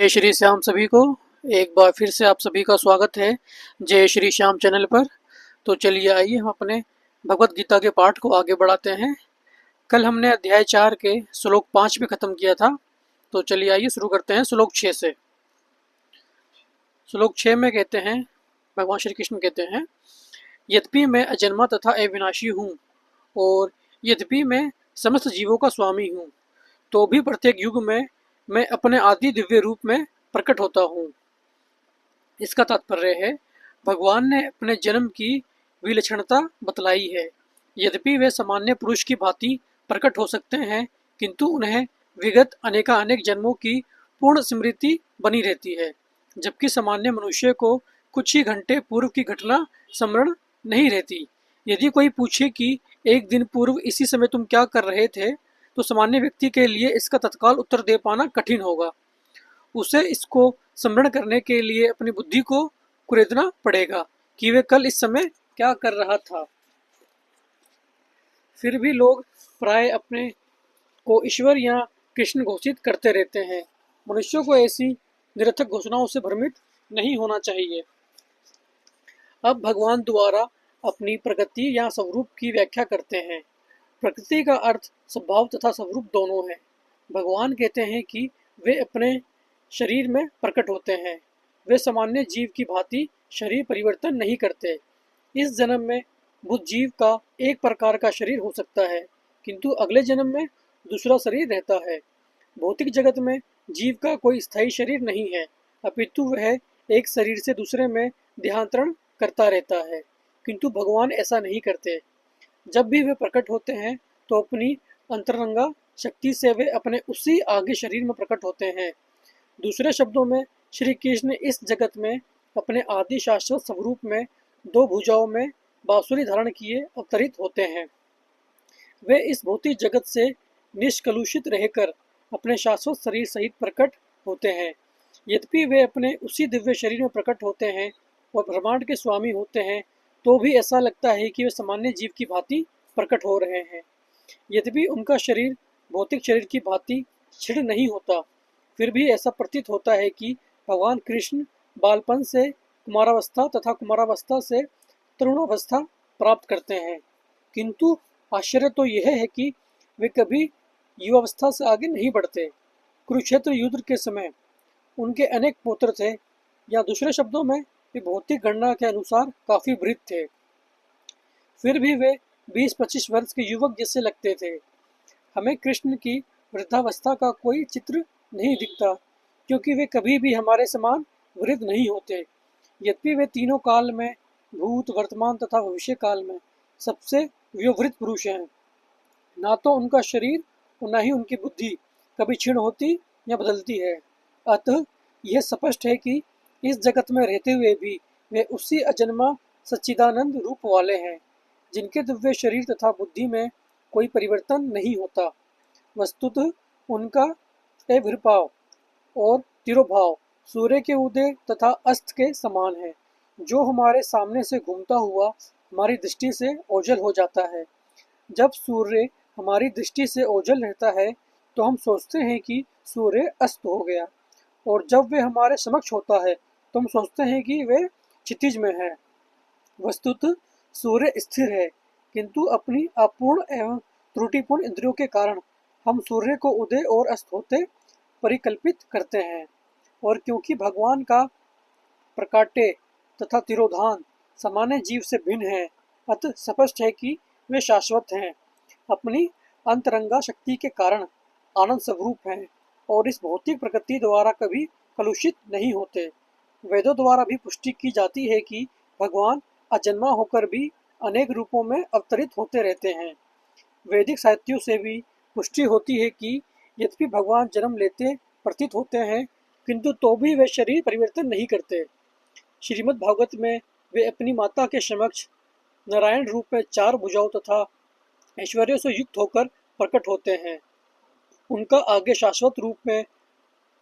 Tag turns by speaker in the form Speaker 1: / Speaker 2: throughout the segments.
Speaker 1: जय श्री श्याम सभी को। एक बार फिर से आप सभी का स्वागत है जय श्री श्याम चैनल पर। तो चलिए आइए हम अपने भगवत गीता के पाठ को आगे बढ़ाते हैं। कल हमने अध्याय 4 के श्लोक 5 पे ख़त्म किया था। तो चलिए आइए शुरू करते हैं श्लोक 6 से। श्लोक 6 में कहते हैं, भगवान श्री कृष्ण कहते हैं, यद्यपि मैं अजन्मा तथा अविनाशी हूँ और यद्यपि मैं समस्त जीवों का स्वामी हूँ, तो भी प्रत्येक युग में मैं अपने आदि दिव्य रूप में प्रकट होता हूँ। इसका तात्पर्य है, भगवान ने अपने जन्म की विलक्षणता बतलाई है। यद्यपि वे सामान्य पुरुष की भांति प्रकट हो सकते हैं, किंतु उन्हें विगत अनेकानेक जन्मों की पूर्ण स्मृति बनी रहती है, जबकि सामान्य मनुष्य को कुछ ही घंटे पूर्व की घटना स्मरण नहीं रहती। यदि कोई पूछे कि एक दिन पूर्व इसी समय तुम क्या कर रहे थे, तो सामान्य व्यक्ति के लिए इसका तत्काल उत्तर दे पाना कठिन होगा। उसे इसको स्मरण करने के लिए अपनी बुद्धि को कुरेदना पड़ेगा कि वे कल इस समय क्या कर रहा था। फिर भी लोग प्राय अपने को ईश्वर या कृष्ण घोषित करते रहते हैं। मनुष्यों को ऐसी निरर्थक घोषणाओं से भ्रमित नहीं होना चाहिए। अब भगवान द्वारा अपनी प्रकृति या स्वरूप की व्याख्या करते हैं। प्रकृति का अर्थ स्वभाव तथा स्वरूप दोनों है। भगवान कहते हैं कि वे अपने शरीर में प्रकट होते हैं। वे सामान्य जीव की भांति शरीर परिवर्तन नहीं करते। इस जन्म में बुद्ध जीव का एक प्रकार का शरीर हो सकता है, किंतु अगले जन्म में दूसरा शरीर रहता है। भौतिक जगत में जीव का कोई स्थायी शरीर नहीं है, अपितु वह एक शरीर से दूसरे में देहांतरण करता रहता है। किंतु भगवान ऐसा नहीं करते। जब भी वे प्रकट होते हैं तो अपनी अंतरंगा शक्ति से वे अपने उसी आगे शरीर में प्रकट होते हैं। दूसरे शब्दों में श्री कृष्ण इस जगत में अपने आदि शाश्वत स्वरूप में दो भुजाओं में बांसुरी धारण किए अवतरित होते हैं। वे इस भौतिक जगत से निष्कलुषित रहकर अपने शाश्वत शरीर सहित प्रकट होते हैं। यद्यपि वे अपने उसी दिव्य शरीर में प्रकट होते हैं और ब्रह्मांड के स्वामी होते हैं, तो भी ऐसा लगता है कि वे सामान्य जीव की भांति प्रकट हो रहे हैं। यद्यपि उनका शरीर भौतिक शरीर की भांति क्षीण नहीं होता, फिर भी ऐसा प्रतीत होता है कि भगवान कृष्ण बालपन से कुमारावस्था तथा कुमारावस्था से तरुणावस्था प्राप्त करते हैं। किंतु आश्चर्य तो यह है कि वे कभी युवावस्था से आगे नहीं बढ़ते। कुरुक्षेत्र युद्ध के समय उनके अनेक पुत्र थे, या दूसरे शब्दों में वे भौतिक गणना के अनुसार काफी वृद्ध थे। फिर भी वे 20-25 वर्ष के युवक जैसे लगते थे। हमें कृष्ण की वृद्धावस्था का कोई चित्र नहीं दिखता, क्योंकि वे कभी भी हमारे समान वृद्ध नहीं होते। यद्यपि वे तीनों काल में, भूत, वर्तमान तथा भविष्य काल में सबसे वयोवृद्ध पुरुष हैं। ना तो उनका शरीर और न ही उनकी बुद्धि कभी क्षीण होती या बदलती है। अतः यह स्पष्ट है कि इस जगत में रहते हुए भी वे उसी अजन्मा सच्चिदानंद रूप वाले हैं, जिनके दिव्य शरीर तथा बुद्धि में कोई परिवर्तन नहीं होता। वस्तुतः उनका अविर्भाव और तिरोभाव सूर्य के उदय तथा अस्त के समान है, जो हमारे सामने से घूमता हुआ हमारी दृष्टि से ओझल हो जाता है। जब सूर्य हमारी दृष्टि से ओझल रहता है तो हम सोचते हैं कि सूर्य अस्त हो गया, और जब वे हमारे समक्ष होता है तो हम सोचते हैं कि वे क्षितिज में है। वस्तुतः सूर्य स्थिर है, किंतु अपनी अपूर्ण एवं त्रुटिपूर्ण इंद्रियों के कारण हम सूर्य को उदय और अस्त होते परिकल्पित करते हैं। और क्योंकि भगवान का प्रकाट्य तथा तिरोधान सामान्य जीव से भिन्न है, अतः स्पष्ट है कि वे शाश्वत हैं, अपनी अंतरंगा शक्ति के कारण आनंद स्वरूप हैं और इस भौतिक प्रकृति द्वारा कभी कलुषित नहीं होते। वेदों द्वारा भी पुष्टि की जाती है कि भगवान अजन्मा होकर भी अनेक रूपों में अवतरित होते रहते हैं। वैदिक साहित्यों से भी पुष्टि होती है कि यद्यपि भगवान जन्म लेते प्रतीत होते हैं, किंतु तो भी वे शरीर परिवर्तन नहीं करते। श्रीमद् भागवत में वे अपनी माता के समक्ष नारायण रूप में 4 भुजाओं तथा ऐश्वर्य से युक्त होकर प्रकट होते हैं। उनका आगे शाश्वत रूप में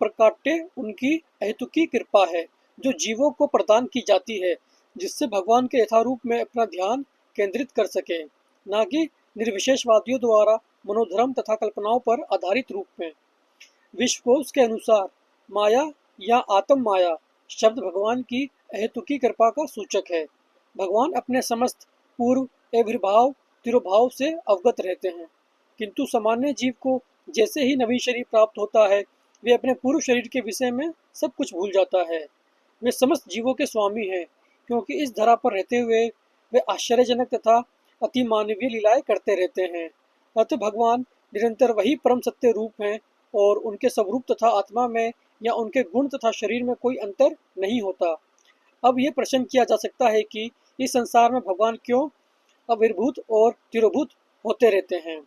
Speaker 1: प्रकाट्य उनकी अहेतुकी कृपा है, जो जीवों को प्रदान की जाती है, जिससे भगवान के यथारूप में अपना ध्यान केंद्रित कर सके, न कि निर्विशेषवादियों द्वारा मनोधर्म तथा कल्पनाओं पर आधारित रूप में। विश्वकोश के अनुसार माया या आत्म माया शब्द भगवान की अहेतुकी कृपा का सूचक है। भगवान अपने समस्त पूर्व आविर्भाव तिरोभाव से अवगत रहते हैं, किंतु सामान्य जीव को जैसे ही नवीन शरीर प्राप्त होता है, वे अपने पूर्व शरीर के विषय में सब कुछ भूल जाता है। वे समस्त जीवों के स्वामी हैं, क्योंकि इस धरा पर रहते हुए वे आश्चर्यजनक तथा अति मानवीय लीलाएं करते रहते हैं। अतः भगवान निरंतर वही परम सत्य रूप हैं और उनके स्वरूप तथा आत्मा में या उनके गुण तथा शरीर में कोई अंतर नहीं होता। अब यह प्रश्न किया जा सकता है कि इस संसार में भगवान क्यों अविर्भूत और तिरोभूत होते रहते हैं।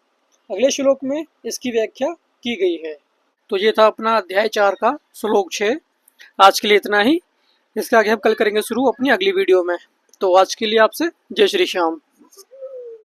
Speaker 1: अगले श्लोक में इसकी व्याख्या की गई है। तो ये था अपना अध्याय 4 का श्लोक 6। आज के लिए इतना ही। इसके आगे हम कल करेंगे शुरू अपनी अगली वीडियो में। तो आज के लिए आपसे जय श्री श्याम।